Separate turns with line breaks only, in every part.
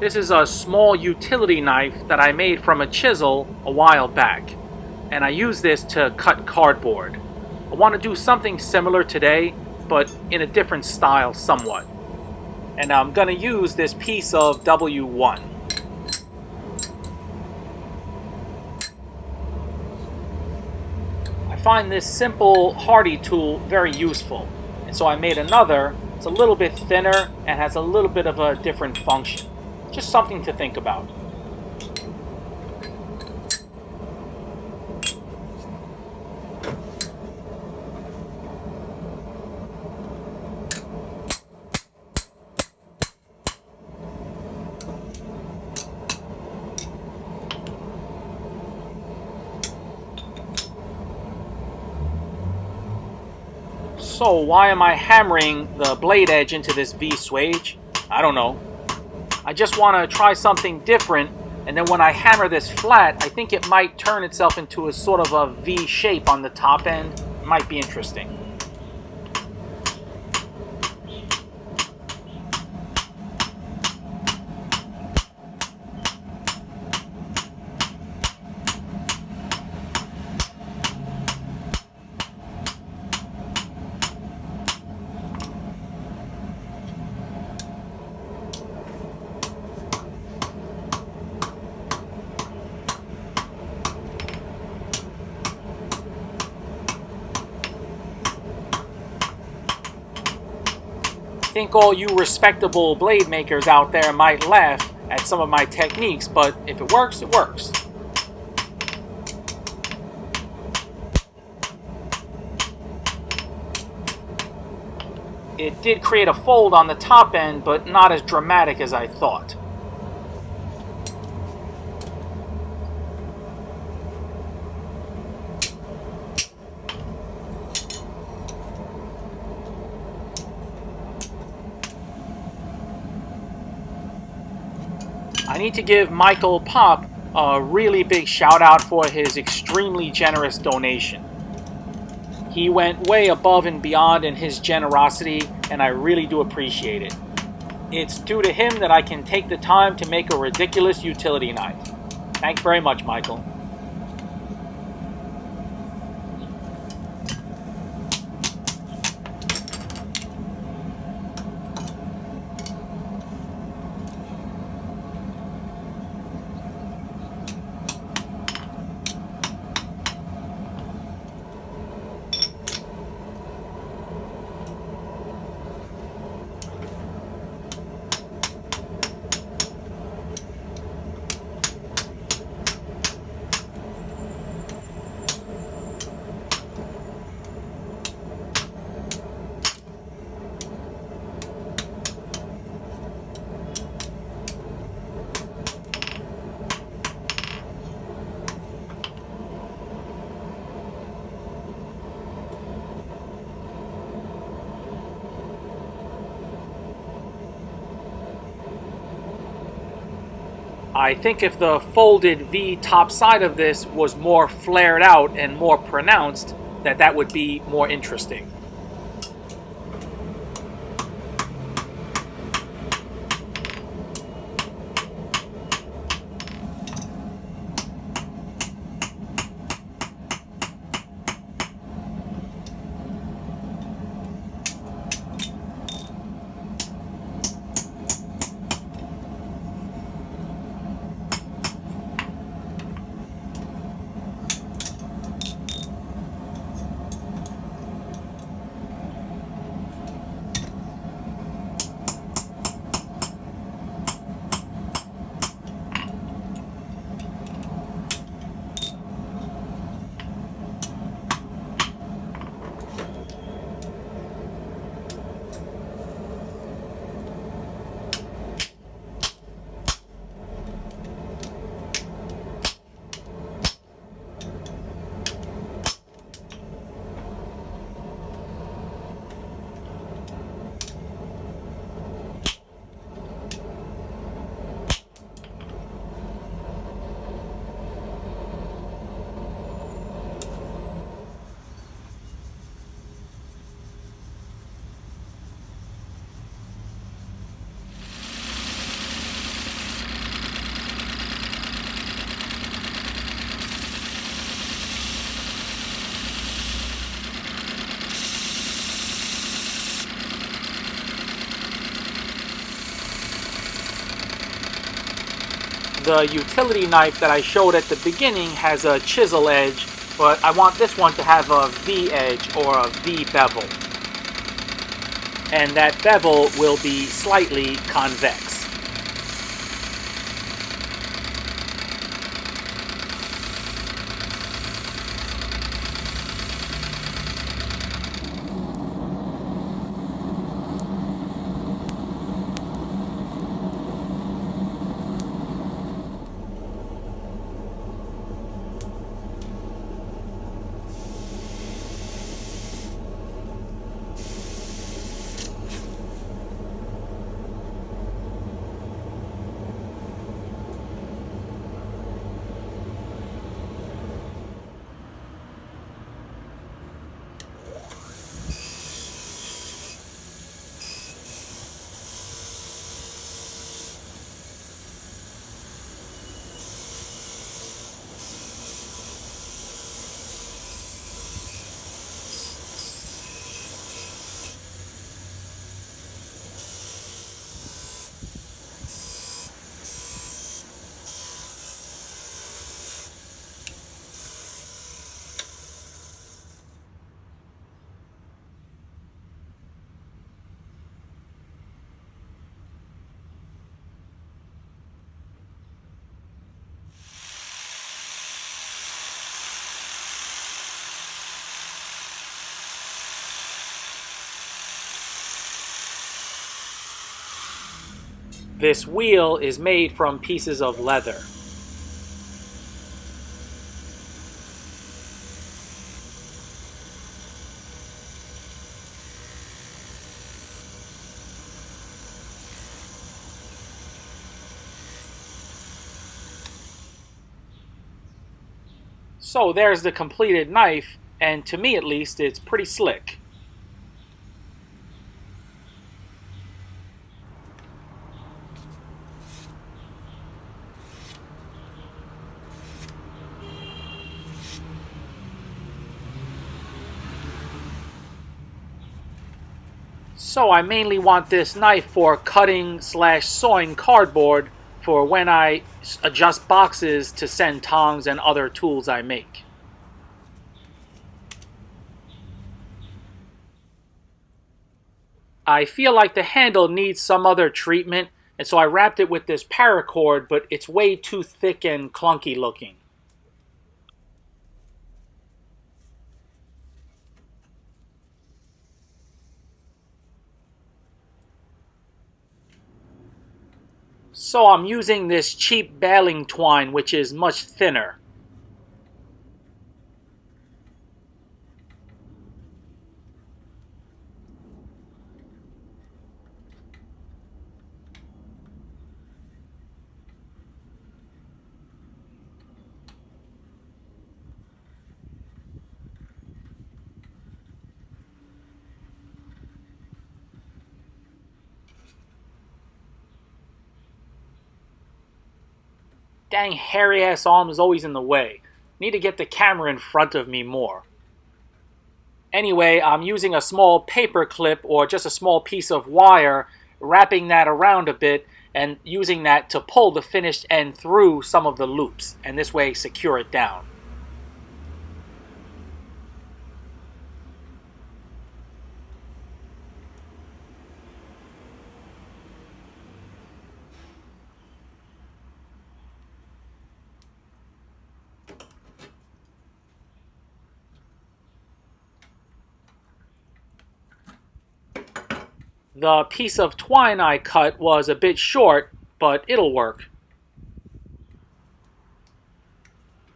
This is a small utility knife that I made from a chisel a while back, and I use this to cut cardboard. I want to do something similar today, but in a different style somewhat. And I'm going to use this piece of W1. I find this simple, hardy tool very useful, and so I made another. It's a little bit thinner and has a little bit of a different function. Just something to think about. So why am I hammering the blade edge into this V-swage? I don't know. I just want to try something different, and then when I hammer this flat, I think it might turn itself into a sort of a V shape on the top end. It might be interesting. I think all you respectable blade makers out there might laugh at some of my techniques, but if it works, it works. It did create a fold on the top end, but not as dramatic as I thought. I need to give Michael Pop a really big shout out for his extremely generous donation. He went way above and beyond in his generosity, and I really do appreciate it. It's due to him that I can take the time to make a ridiculous utility knife. Thanks very much, Michael. I think if the folded V top side of this was more flared out and more pronounced, that would be more interesting. The utility knife that I showed at the beginning has a chisel edge, but I want this one to have a V edge or a V bevel. And that bevel will be slightly convex. This wheel is made from pieces of leather. So there's the completed knife, and to me at least, it's pretty slick. So I mainly want this knife for cutting / sawing cardboard for when I adjust boxes to send tongs and other tools I make. I feel like the handle needs some other treatment, and so I wrapped it with this paracord, but it's way too thick and clunky looking. So I'm using this cheap baling twine, which is much thinner. Dang hairy ass arm is always in the way. Need to get the camera in front of me more. Anyway, I'm using a small paper clip or just a small piece of wire, wrapping that around a bit and using that to pull the finished end through some of the loops, and this way secure it down. The piece of twine I cut was a bit short, but it'll work.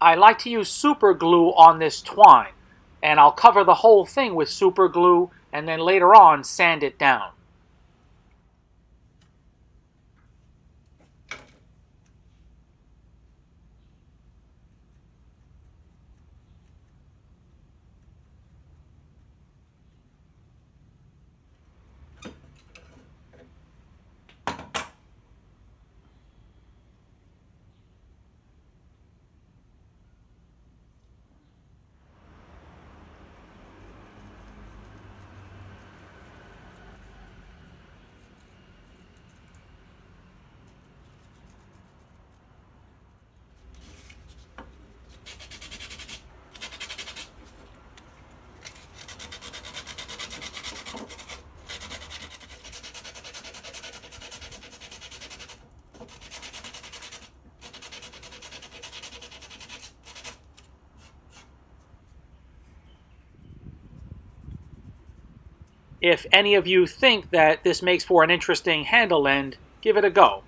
I like to use super glue on this twine, and I'll cover the whole thing with super glue and then later on sand it down. If any of you think that this makes for an interesting handle end, give it a go.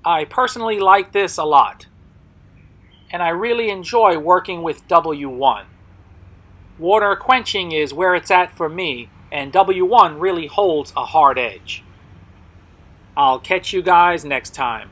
I personally like this a lot, and I really enjoy working with W1. Water quenching is where it's at for me, and W1 really holds a hard edge. I'll catch you guys next time.